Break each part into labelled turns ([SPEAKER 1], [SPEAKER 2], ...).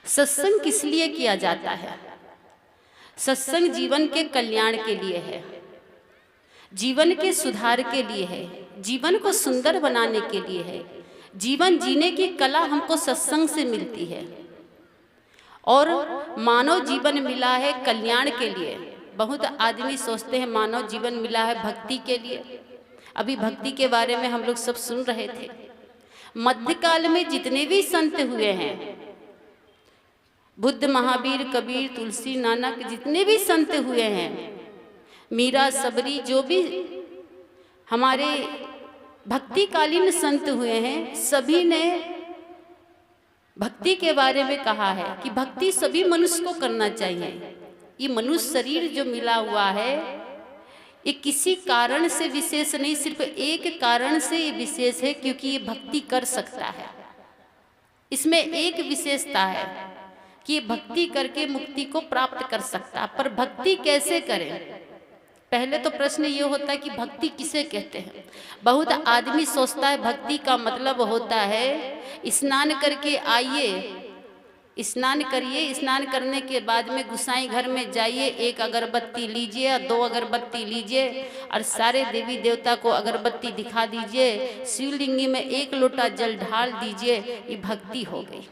[SPEAKER 1] सत्संग किस लिए किया जाता है? सत्संग जीवन के कल्याण के लिए है, जीवन के सुधार के लिए है, जीवन को सुंदर बनाने के लिए है। जीवन जीने की कला हमको सत्संग से मिलती है और मानव जीवन मिला है कल्याण के लिए। बहुत आदमी सोचते हैं मानव जीवन मिला है भक्ति के लिए। अभी भक्ति के बारे में हम लोग सब सुन रहे थे। मध्यकाल में जितने भी संत हुए हैं, बुद्ध, महावीर, कबीर, तुलसी, नानक, जितने भी संत हुए हैं, मीरा, सबरी, जो भी हमारे भक्तिकालीन संत हुए हैं, सभी ने भक्ति के बारे में कहा है कि भक्ति सभी मनुष्य को करना चाहिए। ये मनुष्य शरीर जो मिला हुआ है, ये किसी कारण से विशेष नहीं, सिर्फ एक कारण से ये विशेष है, क्योंकि ये भक्ति कर सकता है। इसमें एक विशेषता है कि ये भक्ति करके मुक्ति को प्राप्त कर सकता है। पर भक्ति कैसे करें? पहले तो प्रश्न ये होता है कि भक्ति किसे कहते हैं। बहुत आदमी सोचता है भक्ति का मतलब होता है स्नान करके आइए, स्नान करिए, स्नान करने के बाद में गुसाई घर में जाइए, एक अगरबत्ती लीजिए या 2 अगरबत्ती लीजिए और सारे देवी देवता को अगरबत्ती दिखा दीजिए, शिवलिंगी में 1 लोटा जल ढाल दीजिए, ये भक्ति हो गई।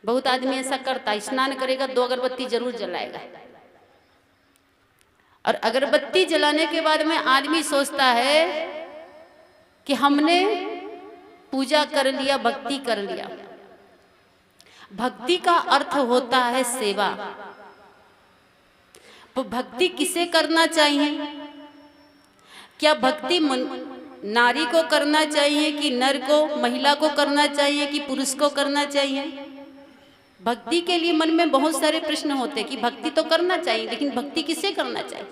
[SPEAKER 1] बहुत आदमी ऐसा करता है, स्नान करेगा 2 अगरबत्ती जरूर जलाएगा, और अगरबत्ती जलाने के बाद में आदमी सोचता है कि हमने पूजा कर लिया, भक्ति कर लिया। भक्ति का अर्थ होता है सेवा। तो भक्ति किसे करना चाहिए? क्या भक्ति नारी को करना चाहिए कि नर को, महिला को करना चाहिए कि पुरुष को करना चाहिए? भक्ति के लिए मन में बहुत सारे प्रश्न होते हैं कि भक्ति तो करना चाहिए, लेकिन भक्ति किसे करना चाहिए?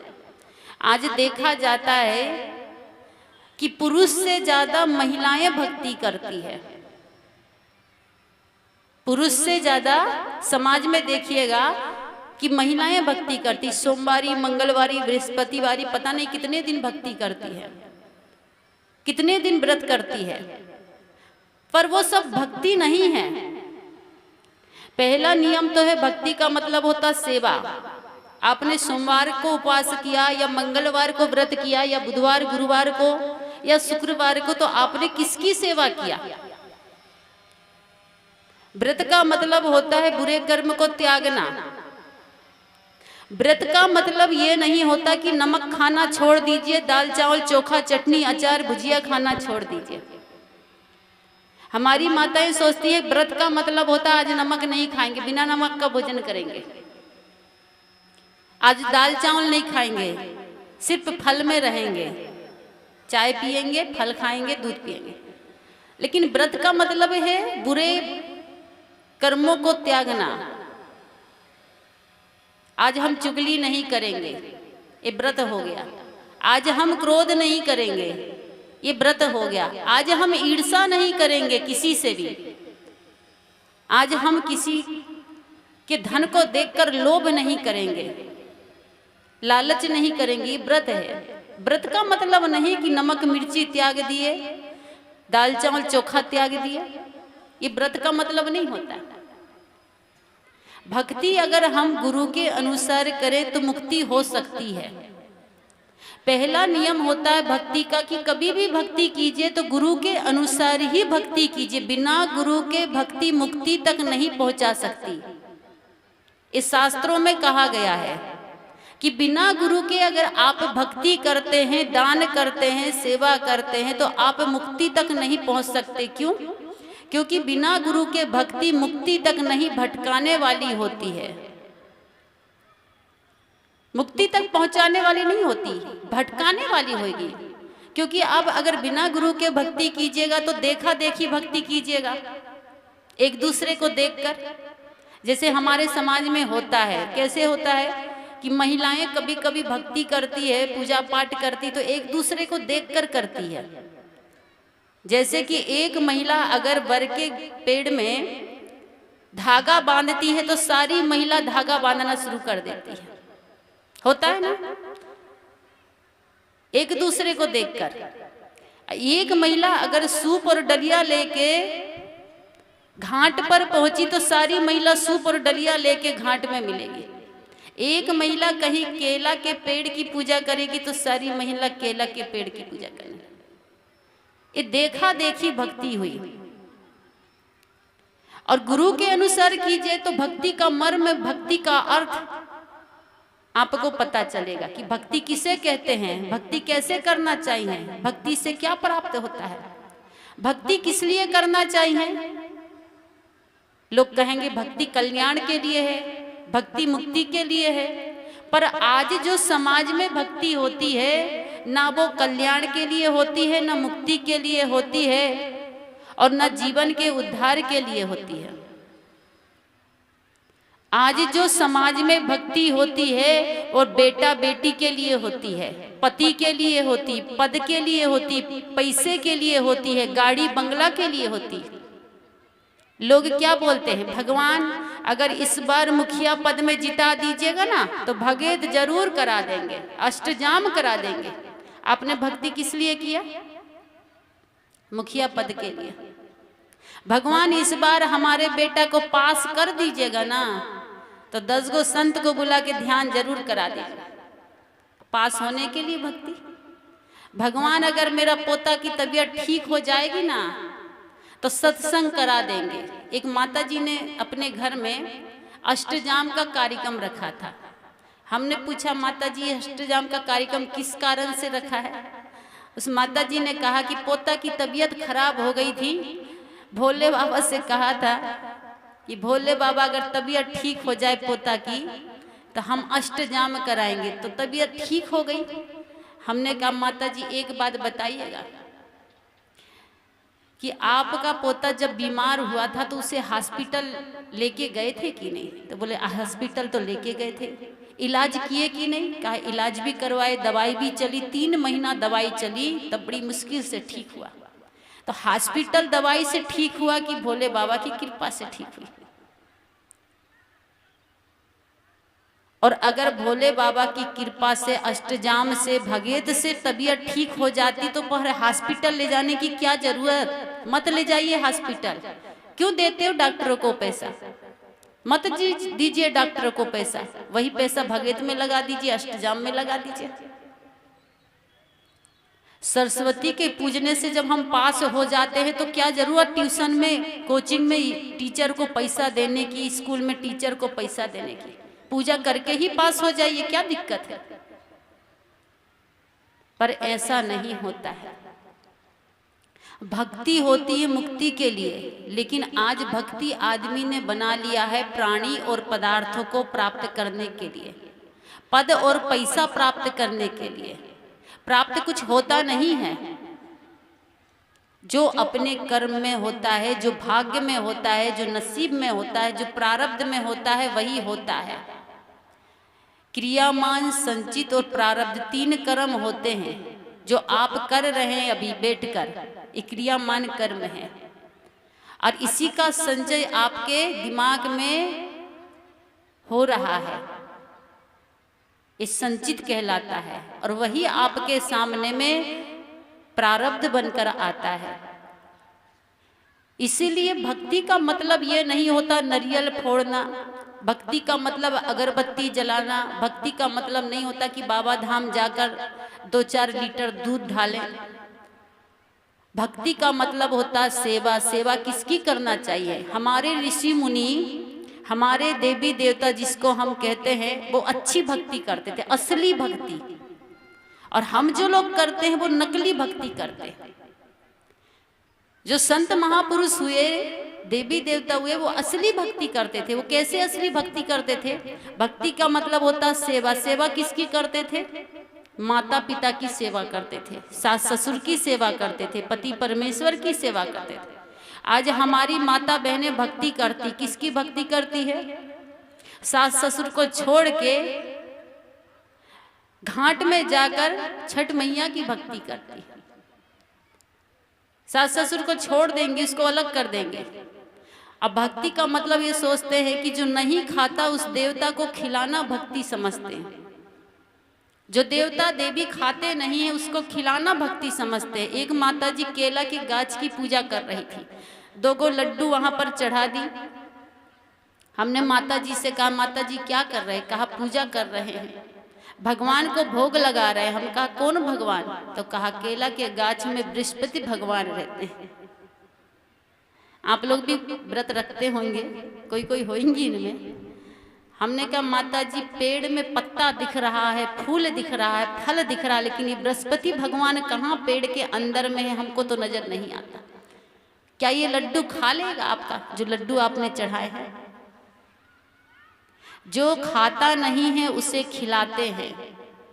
[SPEAKER 1] आज देखा जाता है कि पुरुष से ज्यादा महिलाएं भक्ति करती है। पुरुष से ज्यादा समाज में देखिएगा कि महिलाएं भक्ति करती। सोमवारी, मंगलवारी, बृहस्पतिवारी, पता नहीं कितने दिन भक्ति करती है, कितने दिन व्रत करती है, पर वो सब भक्ति नहीं है। पहला नियम तो है, भक्ति का मतलब होता सेवा। आपने सोमवार को उपवास किया या मंगलवार को व्रत किया या बुधवार, गुरुवार को या शुक्रवार को, तो आपने किसकी सेवा किया? व्रत का मतलब होता है बुरे कर्म को त्यागना। व्रत का मतलब ये नहीं होता कि नमक खाना छोड़ दीजिए, दाल चावल चोखा चटनी अचार भुजिया खाना छोड़ दीजिए। हमारी माताएं सोचती है व्रत का मतलब होता है आज नमक नहीं खाएंगे, बिना नमक का भोजन करेंगे, आज दाल चावल नहीं खाएंगे, सिर्फ फल में रहेंगे, चाय पिएंगे, फल खाएंगे, दूध पिएंगे। लेकिन व्रत का मतलब है बुरे कर्मों को त्यागना। आज हम चुगली नहीं करेंगे, ये व्रत हो गया। आज हम क्रोध नहीं करेंगे, ये व्रत हो गया। आज हम ईर्ष्या नहीं करेंगे किसी से भी। आज हम किसी के धन को देखकर लोभ नहीं करेंगे, लालच नहीं करेंगे, ये व्रत है। व्रत का मतलब नहीं कि नमक मिर्ची त्याग दिए, दाल चावल चोखा त्याग दिए, ये व्रत का मतलब नहीं होता। भक्ति अगर हम गुरु के अनुसार करें तो मुक्ति हो सकती है। पहला नियम होता है भक्ति का कि कभी भी भक्ति कीजिए तो गुरु के अनुसार ही भक्ति कीजिए। बिना गुरु के भक्ति मुक्ति तक नहीं पहुंचा सकती। इस शास्त्रों में कहा गया है कि बिना गुरु के अगर आप भक्ति करते हैं, दान करते हैं, सेवा करते हैं, तो आप मुक्ति तक नहीं पहुंच सकते। क्यों? क्योंकि बिना गुरु के भक्ति मुक्ति तक नहीं भटकाने वाली होती है, मुक्ति तक पहुंचाने वाली नहीं होती, भटकाने वाली होगी। क्योंकि अब अगर बिना गुरु के भक्ति कीजिएगा तो देखा देखी भक्ति कीजिएगा, एक दूसरे को देखकर। जैसे हमारे समाज में होता है, कैसे होता है कि महिलाएं कभी कभी भक्ति करती है, पूजा पाठ करती, तो एक दूसरे को देखकर करती है। जैसे कि एक महिला अगर बर के पेड़ में धागा बांधती है तो सारी महिला धागा बांधना शुरू कर देती है, होता है ना, एक दूसरे को देखकर। एक महिला अगर सूप और डलिया लेके घाट पर पहुंची तो सारी महिला सूप और डलिया लेके घाट में मिलेगी। एक महिला कहीं केला के पेड़ की पूजा करेगी तो सारी महिला केला के पेड़ की पूजा करेंगी। ये देखा देखी भक्ति हुई। और गुरु के अनुसार कीजिए तो भक्ति का मर्म, भक्ति का अर्थ आपको पता चलेगा कि भक्ति किसे कहते हैं, भक्ति कैसे करना चाहिए, भक्ति से क्या प्राप्त होता है, भक्ति किस लिए करना चाहिए। लोग कहेंगे भक्ति कल्याण के लिए है, भक्ति मुक्ति के लिए है, पर आज जो समाज में भक्ति होती है ना वो कल्याण के लिए होती है, ना मुक्ति के लिए होती है, और ना जीवन के उद्धार के लिए होती है। आज जो समाज में भक्ति होती है और बेटा बेटी के लिए होती है, पति के लिए होती, पद के लिए होती, पैसे के लिए होती है, गाड़ी बंगला के लिए होती। लोग क्या बोलते हैं, भगवान अगर इस बार मुखिया पद में जिता दीजिएगा ना तो भगेद जरूर करा देंगे, अष्टजाम करा देंगे। आपने भक्ति किस लिए किया? मुखिया पद के लिए। भगवान इस बार हमारे बेटा को पास कर दीजिएगा ना तो 10 गो संत को बुला के ध्यान जरूर करा देगा, पास होने के लिए भक्ति। भगवान अगर मेरा पोता की तबीयत ठीक हो जाएगी ना तो सत्संग करा देंगे। एक माता जी ने अपने घर में अष्टजाम का कार्यक्रम रखा था। हमने पूछा, माता जी अष्टजाम का कार्यक्रम किस कारण से रखा है? उस माता जी ने कहा कि पोता की तबीयत खराब हो गई थी, भोले बाबा से कहा था कि भोले बाबा अगर तबीयत ठीक हो जाए पोता की तो हम अष्टजाम कराएंगे। तो तबीयत ठीक हो गई। हमने कहा माता जी एक बात बताइएगा कि आपका पोता जब बीमार हुआ था तो उसे हॉस्पिटल लेके गए थे कि नहीं? तो बोले हॉस्पिटल तो लेके गए थे। इलाज किए कि नहीं? कहा इलाज भी करवाए, दवाई भी चली, 3 महीना दवाई चली, तब बड़ी मुश्किल से ठीक हुआ। तो हॉस्पिटल दवाई से ठीक हुआ कि भोले बाबा की कृपा से ठीक हुई? और अगर भोले बाबा की कृपा से, अष्टजाम से, भगेद से तबीयत ठीक हो जाती तो पर हॉस्पिटल ले जाने की क्या जरूरत? मत ले जाइए हॉस्पिटल। क्यों देते हो डॉक्टरों को पैसा? मत दीजिए डॉक्टरों को पैसा, वही पैसा भगेद में लगा दीजिए, अष्टजाम में लगा दीजिए। सरस्वती के पूजने से जब हम पास हो जाते हैं तो क्या जरूरत ट्यूशन में, कोचिंग में टीचर को पैसा देने की, स्कूल में टीचर को पैसा देने की? पूजा करके ही पास हो जाइए, क्या दिक्कत है? पर ऐसा नहीं होता है। भक्ति होती है मुक्ति के लिए, लेकिन आज भक्ति आदमी ने बना लिया है प्राणी और पदार्थों को प्राप्त करने के लिए, पद और पैसा प्राप्त करने के लिए। प्राप्त कुछ होता नहीं है। जो अपने कर्म में होता है, जो भाग्य में होता है, जो नसीब में होता है, जो प्रारब्ध में होता है, वही होता है। क्रियामान, संचित और प्रारब्ध 3 कर्म होते हैं जो आप कर रहे हैं अभी बैठकर, ये क्रियामान कर्म है। और इसी का संचय आपके दिमाग में हो रहा है, ये संचित कहलाता है, और वही आपके सामने में प्रारब्ध बनकर आता है। इसीलिए भक्ति का मतलब ये नहीं होता नारियल फोड़ना, भक्ति का मतलब अगरबत्ती जलाना, भक्ति का मतलब नहीं होता कि बाबा धाम जाकर 2-4 लीटर दूध ढालें। भक्ति का मतलब होता है सेवा। सेवा किसकी करना चाहिए? हमारे ऋषि मुनि, हमारे देवी देवता जिसको हम कहते हैं, वो अच्छी भक्ति करते थे, असली भक्ति। और हम जो लोग करते हैं वो नकली भक्ति करते हैं। जो संत महापुरुष हुए, देवी देवता हुए, वो असली भक्ति करते थे। वो कैसे असली भक्ति करते थे? भक्ति का मतलब होता सेवा। सेवा किसकी करते थे? माता पिता की सेवा करते थे, सास ससुर की सेवा करते थे, पति परमेश्वर की सेवा करते थे। आज हमारी माता बहनें भक्ति करती, किसकी भक्ति करती है? सास ससुर को छोड़ के घाट में जाकर छठ मैया की भक्ति करती है। सास ससुर को छोड़ देंगे, उसको अलग कर देंगे। अब भक्ति का मतलब ये सोचते हैं कि जो नहीं खाता उस देवता को खिलाना भक्ति समझते हैं। जो देवता देवी खाते नहीं है उसको खिलाना भक्ति समझते हैं। एक माता जी केला के गाछ की पूजा कर रही थी, 2 गो लड्डू वहां पर चढ़ा दी। हमने माता जी से कहा माता जी क्या कर रहे हैं? कहा पूजा कर रहे हैं, भगवान को भोग लगा रहे हैं। हम कहा कौन भगवान? तो कहा केला के गाछ में बृहस्पति भगवान रहते हैं। आप लोग भी व्रत रखते होंगे, कोई कोई होंगी इनमें। हमने कहा माता जी पेड़ में पत्ता दिख रहा है, फूल दिख रहा है, फल दिख रहा है, लेकिन ये बृहस्पति भगवान कहाँ पेड़ के अंदर में है, हमको तो नजर नहीं आता। क्या ये लड्डू खा लेगा आपका, जो लड्डू आपने चढ़ाए हैं? जो खाता नहीं है उसे खिलाते हैं।